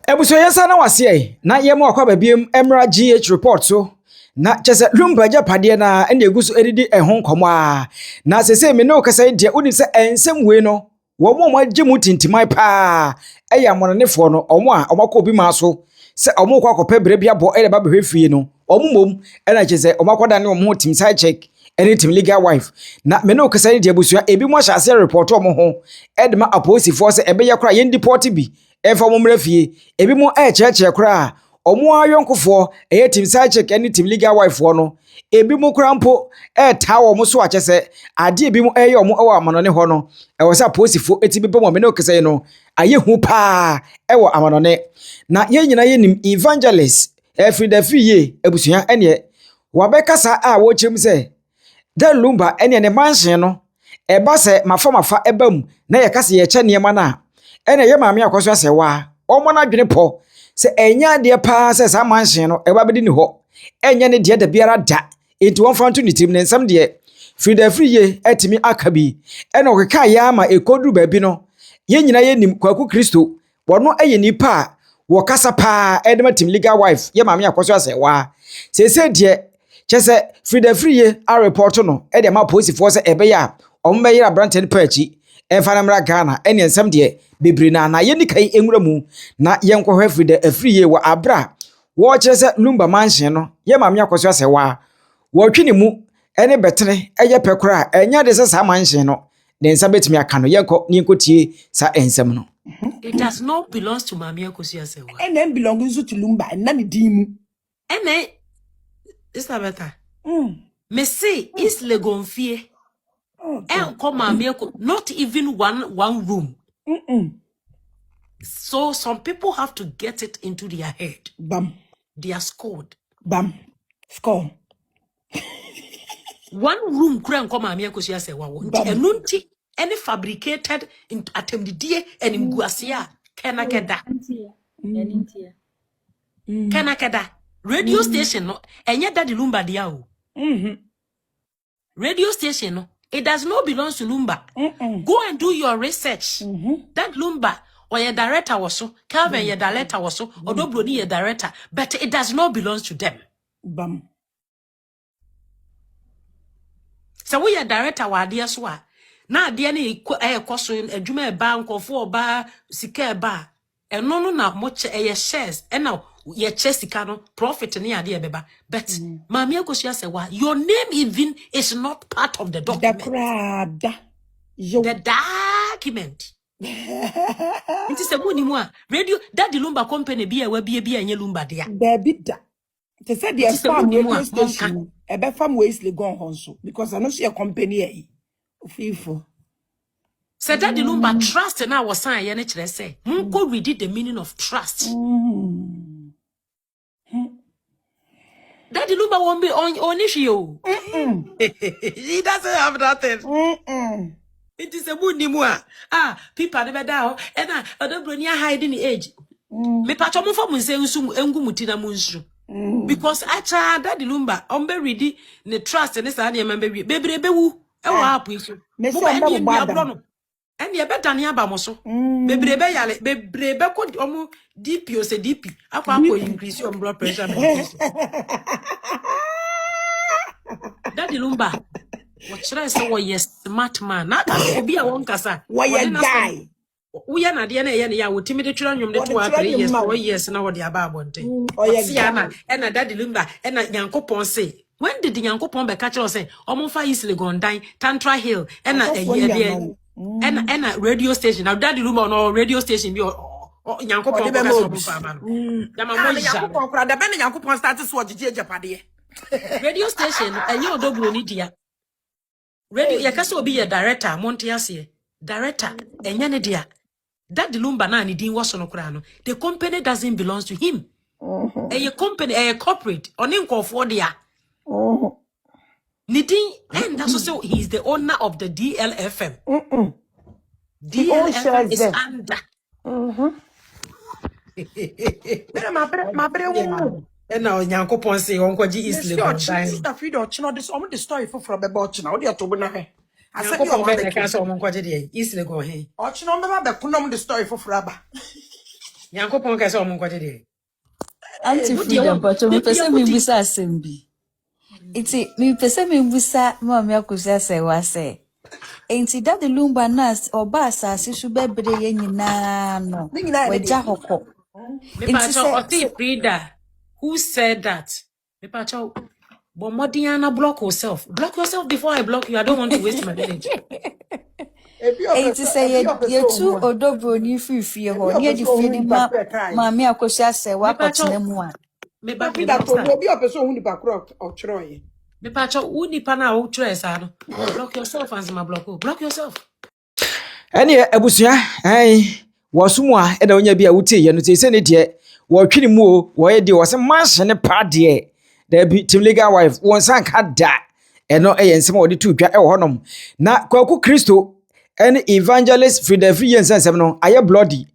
Ebusuapani na wase na yemo akwa babiem emra GH report so na chese Lumba japade na ene eguso edidi ehon komo a na sese me no kasa de uni se ensem we no wo mo agye mu tintimai pa eya mononefo no omo a omakọ obi ma so se omo kwa akọpa bere bia bo ele ba behwefie no omo mom ena chese omakoda ne omo team side check any team legal wife na me no kasa de abusua ebi mo hya ase report omo ho edma aposifo se ebe ye kra ye deport bi efa mo mrafie ebi mo cheche kra omo ayonkofo team side check any team legal wife no ebi mo kra mpo ta wo mo so achese ade ebi mo omo ewo amanone ho no ewo sa posifo etibi be mo me no kasa no aye hu pa ewo amanone na ye nyina ye nim evangelist free abusua ene wabekasa a wo chem se da Lumba ene ne manhye no eba se mafa ebam na ye kase ye che niema na ene ye Maame Akosua Serwaa omo na dwene po se enya de pa se sa manhye no eba bedi ni ho enya ne de biara da enti won fanto ni tim ne nsam de free etimi akabi ene okeka ya ma ekodu ba bi no ye nyina ye nim kwaku Kristo wono eye nipa wo kasa pa edema tim legal wife ye Maame Akosua Serwaa se de chese free a report no e de ma posifo se ebe ya ombe yira branten pachi efana mra Ghana ene nsam de bebre na ye ni kai enwura mu na ye nkohwe free wa abra wo chese Lumba manhye no ye Maame Akosua Serwaa wo twini mu ene betere eye pekora enya de se sa manhye no ne nsam betimi aka no ye nko ni nkotie sa ensam no. It does not belong to Maame Akosua Serwaa. And then belongs to Lumba and nani dimu. And then is that better? Me say is legonfie. And come Maame not even one room. So some people have to get it into their head. Bam. They are scored. Bam. Score. One room kura come Maame Akosua Serwaa. Enunti any fabricated in atemdidie and in guasia kenakeda. Kenakeda. Radio station no enye daddy Lumba dia o. Radio station no it does not belong to Lumba. Go and do your research. That Lumba or your director was so, Calvin your director was so, Odo Bronii your director, but it does not belong to them. Bam. So we your director wa dia so a na dia na ekoso adwuma eba nkofo oba sika eba eno no na mo che shares ena ye chesika no profit ni ade beba but Maame Akosua Serwaa your name even is not part of the document. The document. Nti se boni mu a radio daddy Lumba company bi ewa bi enye Lumba dia. Baby da. They said the farm radio station ebe farm ways le gon honso because I know she a company e. Ofifo. Said daddy Lumba trust na was sign ye ne kire say. Munko read the meaning of trust. Daddy Lumba won't be on issue. He doesn't have nothing. It is a good nimua. People never down. And Odo Bronii hiding the age. Me patrol for Nsemsem Odo mutina munsu. Because I tried Daddy Lumba ombe ready the trust and this anya member baby bewu. Ewa hapu isu. And you better near Bamoso. Bebrebe yale, bebrebe ko omo DP o se DP. Akwa ko increase your blood pressure. Daddy Lumba, what should I say? Oh yes, smart man. Not be a one kasa. Why a guy? We are not the end. Ya would timid children. You need to 3 years. 4 years now. What the about one thing. Oh yeah, and a Daddy Lumba and a Yankopon say. When did the Yankopon be catch us say? Omofa easily gone dying. Tantra Hill and a year. And a radio station. Now Daddy Lumba no radio station be Yankopon Yankopon started so Japade. Radio station and you Odo Bronii dia. Radio yakasa obi ye director Montiase. Director enyane dia. Daddy Lumba na ni din waso no kra no. The company doesn't belong to him. A company, a corporate on nkofo dia. Nidin and that's also he's the owner of the DLFM. DLFM is under. And now Yankopon say Uncle G is living. Sister Fido, this almost the story from the botch now. They are to be I said, you want to cancel Uncle G is the go ahead. Or the story for Fraba. Yankopon ka se o munko de. Anti freedom but me pese me busa assembi. Iti me pese me busa Maame Akosua Serwaa se. Enti that the Lumba nas oba asase su bebre ye nyina no. Waja hokọ. Me pa cho oti Frida. Who said that? Me pa cho Bomodiana block yourself. Block yourself before I block you. I don't want to waste my energy. Enti say ye two Odo Bronii free ho. Ni edi free ni Maame Akosua Serwaa kotena mu a. Me ba me that obi opeso hu ni bakro ochro ye. Me pa cho uni pana o tresa no. Block yourself as my block. Block yourself. Ene abusua wosumu a eda onya bi a wutie ye no se ne de wo twini mu o wo ye de wo se manhye ne pa de da bi team legal wife won san ka da eno ensem odi tu twa ho nom na kwaku Kristo ene evangelist Frida Free Nsemsem no aye bloody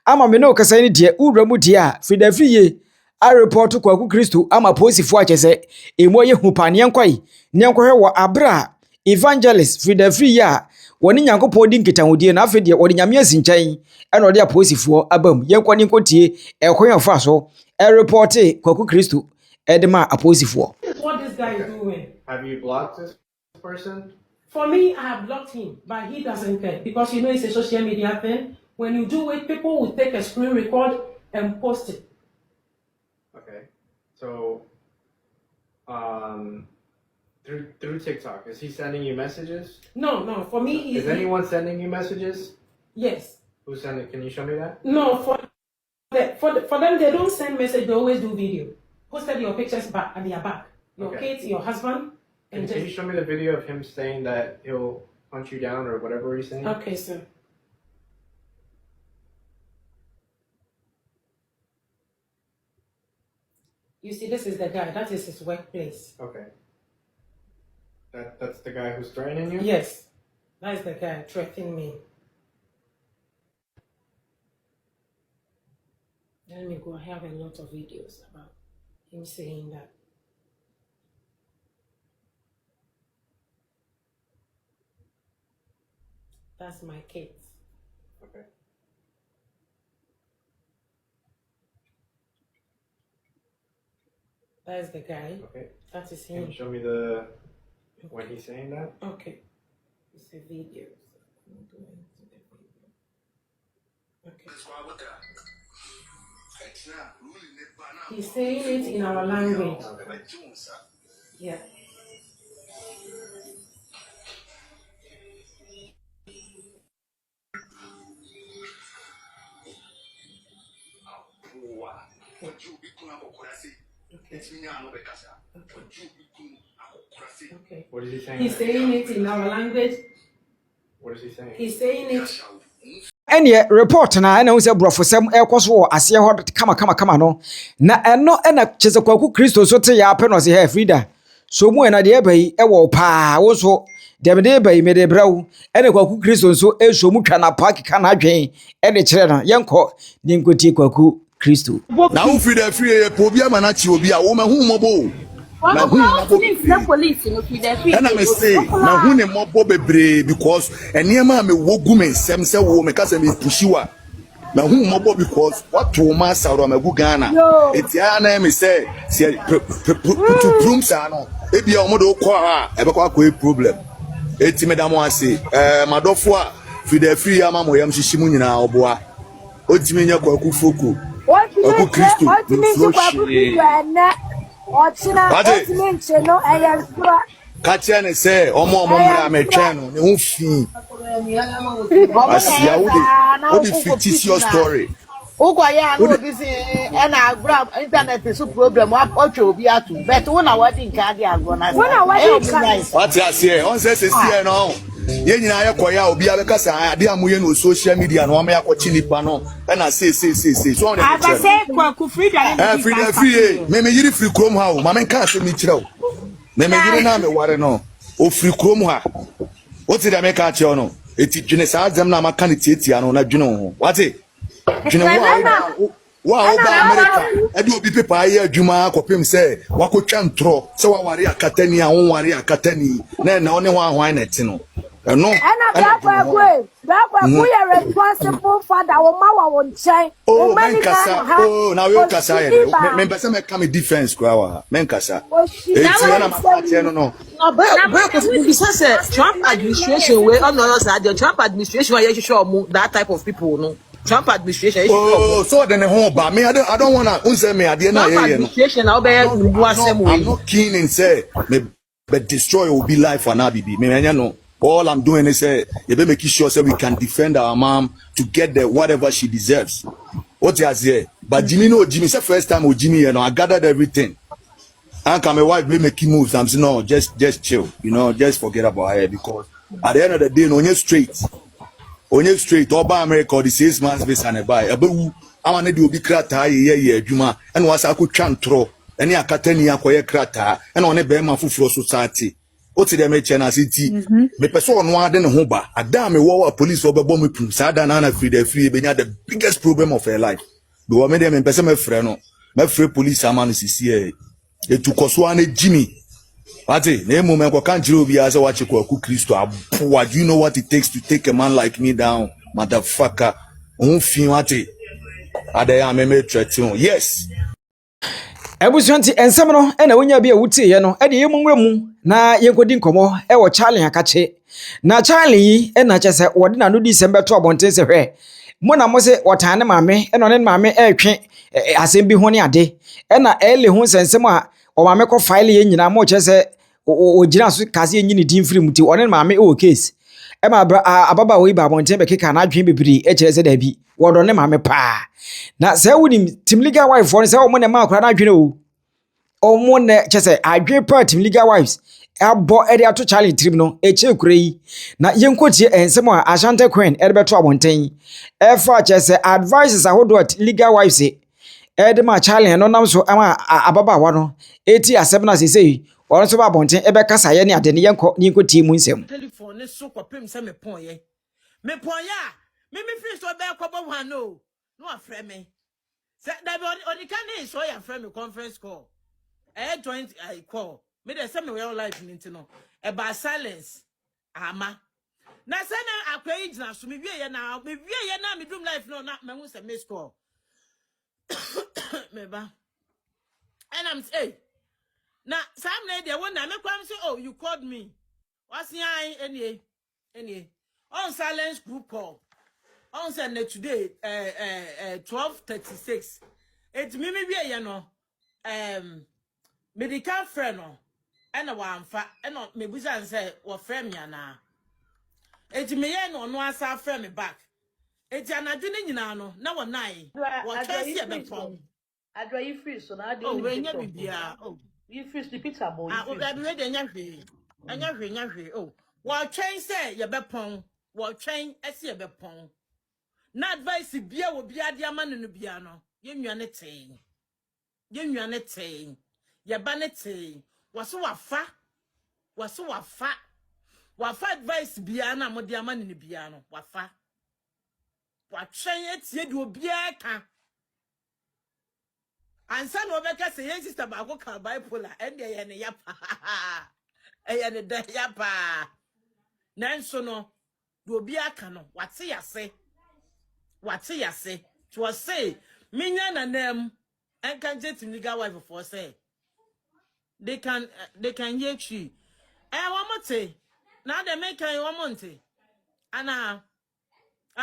ama me no kasa ne de uramu de a Frida Free a report kwaku Kristo ama posifo achese emo ye hupane enkwai ne enkohwe wo abra evangelist Frida Free a woni Nyankopon di nkitahudie na afede woni nyame asinkyɛn ɛna ɔde aposifo abam yenkwani nkotie ɛkwan afa so reporte kwaku Kristo ɛdema aposifo. What this guy is doing? Have you blocked this person? For me, I have blocked him, but he doesn't care because you know it's a social media thing. When you do it, people will take a screen record and post it. Okay, so through TikTok, is he sending you messages? No. For me, is anyone sending you messages? Yes. Who's sending? Can you show me that? No, for them, they don't send message. They always do video. Posted your pictures back at their back. Your kids, your husband. And can you show me the video of him saying that he'll hunt you down or whatever he's saying? Okay, sir. You see, this is the guy. That is his workplace. Okay. That's the guy who's threatening you? Yes. That is the guy threatening me. Let me go. I have a lot of videos about him saying that. That's my kids. Okay. That is the guy. Okay. That is him. Can you show me when he's saying that? Okay. It's a video. Okay. He's saying it in our language. Yeah. Okay. What is he saying? He's saying it in our language. What is he saying? He's saying it. Ene report na ena unse brofosem ekoso wo ase ho kama no na eno ena chese kwaku Kristo so te ya pe no se he Frida so mu ena de ebai ewo pa wo so de me de ebai me de brawo ene kwaku Kristo so eso mu twa na park kana adwen ene kire no yenko ni nkoti kwaku Kristo na wo Frida Free po bia ma na chi obi a wo ma hu mobo na hu na police no Frida Free na me say na hu ne mobo bebre because eniema me wogu me nsem se wo me kasa me pushiwa na hu mobo because what to ma sawro ma gu Ghana etia na me say to prum sa no e bia omodo ko ha e be kwa ko problem eti me da mo ase madofo a Frida Free ama mo yam hihim nyina oboa otimi nya kwa ku foko kwaku Kristo Katia ne say omo mra metwa no ne hu fi asia wo the fictitious story Ukwaya no bi say na grab internet so problem wa otwa obi atu but wona wadi nka dey agro na wona wadi nka what I say on say no ye nyina ye koya obi abekasa ade amoye no social media no am yakochi nipa no na say so on aba say kwaku Frida Frida Free me yiri free chrome ha o ma men ka say me kire o me yiri na me ware no o free chrome ha o ti da me ka kire no eti dwene sa azem na maka ne tietia no na dwene ho what dwene wa ba America e di obi pepa aye adwuma akopem say wakotwa ntro say wa ware akatani a won ware akatani na one ho ahwan na ti no no. And we responsible father or ma won chain. Oh, Menkasa. Oh, now you kasa. Members make come defense kwa. Menkasa. No. Trump administration we no the Trump administration why you show that type of people no. Trump administration. Oh, so then home ba me I don't wanna unse me ade na ye administration I'm not keen in say me but destroy will be life for now bibi. Me no. All I'm doing is say you be making sure say we can defend our mom to get the whatever she deserves. What you say? But Jimmy say first time with Jimmy, you know, I gathered everything. And my wife be making moves. I'm saying no, just chill, you know, just forget about her because at the end of the day, no, you're straight. All by America, the 6 months base and a buy. Abu, I want to do big crata, yeah, Juma, and was I could chant throw any acatenia for a crata, and on a bear for society. What's the MHN city? Me person one den hoba. Adam me war police over bomb me pum. Sada nana free be the biggest problem of her life. Do I make them person me friend no? Me free police aman sisi e to Koswane Jimmy. Ati ne moment ko kan jiro bi asa wache ko ku Kristo aboa. Do you know what it takes to take a man like me down, motherfucker? On fin ati. Adaya me threaten. Yes. Ebusuanti ensem no na wonya bi a wutie ye no de ye mu na yenkodi nkomo wo Charlie akache na Charlie na chese wode na no di sembe to abonten se hwe mo na mo se wotane maame no ne maame twe asem bi ho ne ade na ele ho sensem a o maame ko file ye nyina mo chese o gira so kase ye nyini din firi muti one maame o case ma ababa we ba abonten be keka na adwen bebiri kire se da bi wodo ne maame pa na se woni tim legal wife for se o mo ne ma akra na adwene o mo ne chese adwen pa tim legal wives abo area to Charlie trip no eche kurei na yenkotie ensem a Ashanti Queen beto abonten efa chese advices ahodo legal wives ma Charlie no nam so ama ababa wa no eti asem na sesei won so ba abonten kasa ye ne ade ne yenkotie mu nsem telephone so kwapem se me pon ye me free so be kwabo wan no afre me se da be odi kan so ya frame me conference call joint I call me dey say me we life nti no e ba silence ama na say na akwai gina so me wie ye na me drum life no na me hu say miss call me ba and I'm say na sam na dey won na me kwam say oh you called me what's yan any on silence group call on say na today 12:36 it me wie ye no medical friend no ena wamfa ena me busa say wo friend me ana eti me ye no no asa friend me back eti anadwo ne nyina no na wo nai wo twese e be pon adwa you free so na oh we nya bibia oh you free the pizza boy ah o da be de nya hwe oh wo twen say ye be pon wo twen ese ye be pon na advice bia wo bia de ama no bia no ye nwa ne tee ye ba ne tee waso wafa advice bia na mo de ama ne bia no wafa watwen etie de obia ka ansa no obeka say yen sister ba ko ka bipolar ende ye ne yapa eye ne da yapa nanso no de obia ka no wate yase to say minya na nam and can get legal wife for say they can hear you one more thing now they make you one more thing and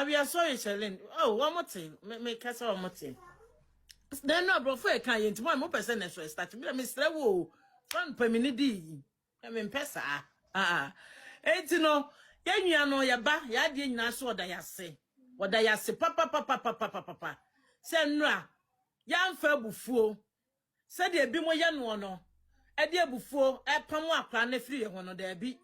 we are sorry Shelin oh one more thing make us one more thing then no bro for can you more person so start me Mr. Wo one per minute di pesa enti no yenua no ye ba ya de nyina so oda yase papa se nra ya mfa abufuo se de bi mo ye no no e de abufuo e pam akra na firi ye ho no da bi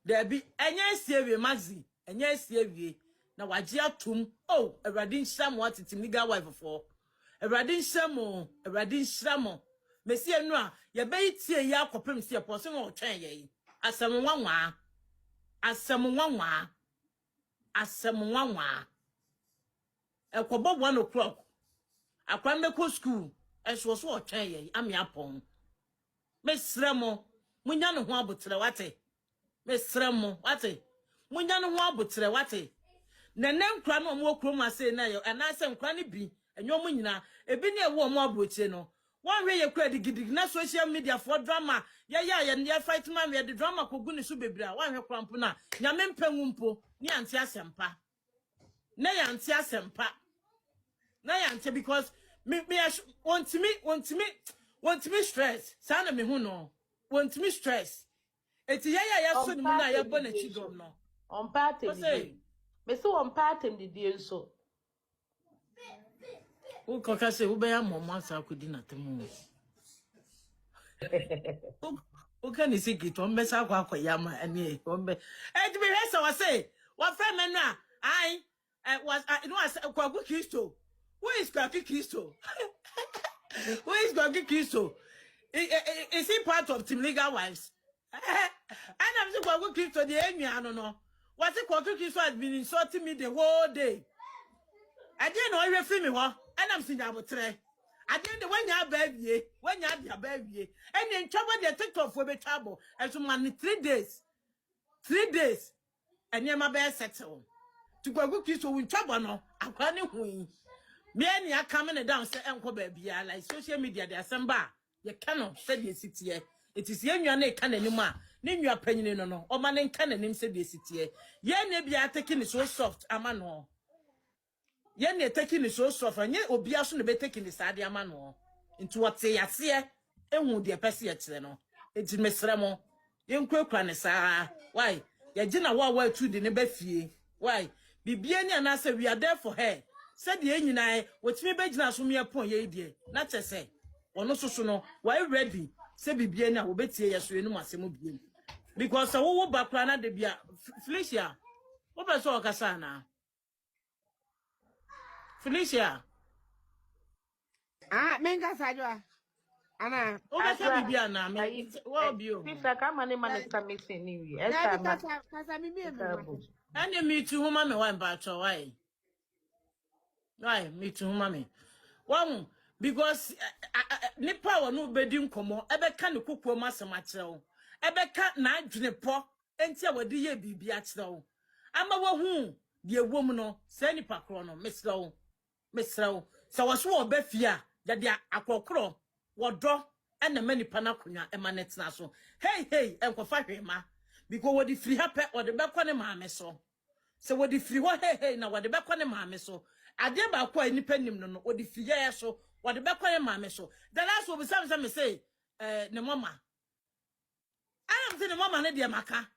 enya siewie mazi enya siewie na waje atum oh awrade nhyam watete legal wife for awrade nhyam mesi enu a ye be tie ya akopem se poso no otwen ye asem nwanwa ekobo 1 o'clock akwa meko school eso so otwen ye ami apon mesremo munya no ho abotre wate mesremo wate munya no ho abotre wate na nkra no mo krom ase na yo anase nkra ne bi enyo mo nyina ebi ne ewo mo abotre no one hwe ye kra digidig na social media for drama ye fight man we the drama kogu ne so bebra one hwe krampo na nyame mpanwumpo ni ante asempa na ya ante asempa na ya ante because me want me stress sana me hu no want me stress eti ya so ni mu na ya bo na chigom no on party me so on party the nso o koka se wo be ya momo asa akudi na temu o kan ni secret on be sa akwa ya ma ani on be eti me hwesa wa say wa friend me na I was you know Kwaku Kristo. Who is Kwaku Kristo? Who is Kwaku Kristo? Is he part of Team Legal Wives? And I'm saying Kwaku Kristo the enemy I don't know. What if Kwaku Kristo has been insulting me the whole day? I didn't know you feel me what? And I'm saying I would try. I didn't when you have baby, when you have your baby, and then trouble the TikTok for the trouble. And so man 3 days. 3 days. And you're my best settle. To go kiss so in trouble no akwani hu me ani aka down say enko ba bia like social media dey assemba ye cannot say the city here it is ye nwa na ka nanim a ne nwa panyine no o ma ne ka nanim say the city here ye na bia taking it so soft ama no ye na taking it so soft anye obi aso na be taking it sade ama no into what say yase ehun de pese ye kire no enti mesrɛ mo ye nkwa ne saa why ye gina wa tu de ne ba fie why bibia ni anase we are there for her said the nyina wotimi begina so me pon ye die na chese ono soso no why ready say bibia ni a wo betie ye so enu masem biem because wo bakra na de bia Felicia wo be so okasa na Felicia menga sajwa ana wo be say bibia na me wo bio Pisa kama ne maneka meeting ni wi na kasa mimi and me too homa me wan ba cho why me too homa me one because nipa wo no bedi nkomo ebeka ne kokko masem akyerew ebeka na adwene po enti a wodi ye bibia akyerew ama wo hu de ewom no se nipa kro no mesrew se wo so oba fia de akokro wodo ena manipa na konwa ema netna so hey enkofa hwema because wodi free happy wodi bekọ ne maame so se wodi free ho hey na wodi bekọ ne maame so ade ba kwa nipa nim no wodi free ye so wodi bekọ ne maame so the last will be some say ne mama I am say ne mama ne de maka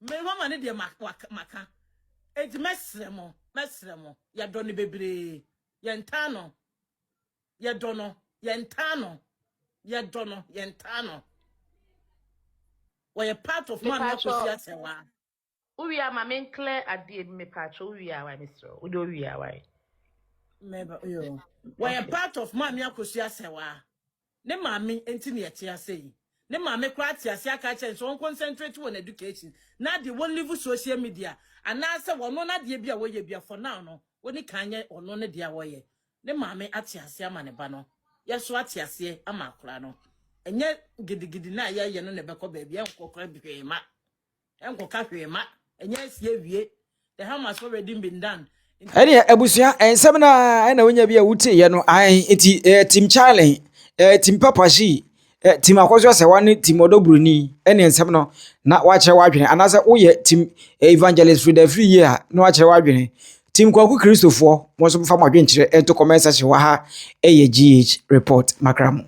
me mama ne de maka enti mesremo ya do ne bebre ye ntano ye do no ye ntano ye do no ye ntano we part of Maame Akosua Serwaa. We are Maame clear at the me patcho. We are Mr. Udo. We are why. Maybe yo. We are part of Maame Akosua Serwaa. Ne maame enti ne yete ase. Ne maame kwa ate ase aka chen so concentrate on education. Na de won live social media. Ana se wono na de bia wo ye bia for now no. Woni kanye ono ne de wo ye. Ne maame ate ase ama ne ba no. Yeso ate ase ama akora no. Enye gidigidi na ye no ne beko baabi enkokora bihwema enkoka hwema enye asie wie the harm has already been done. Eni abusua ensem na na wonya bia wutie ye no ai eti team Charlie team Papa Shee team Akosua Serwaa ne team Odo Bronii eni ensem no na wache wadwene anase woye team evangelist free year na wache wadwene team Kwaku Kristofo mo so fa mwadwen kire ento comment section wa ha eye GH report makramo.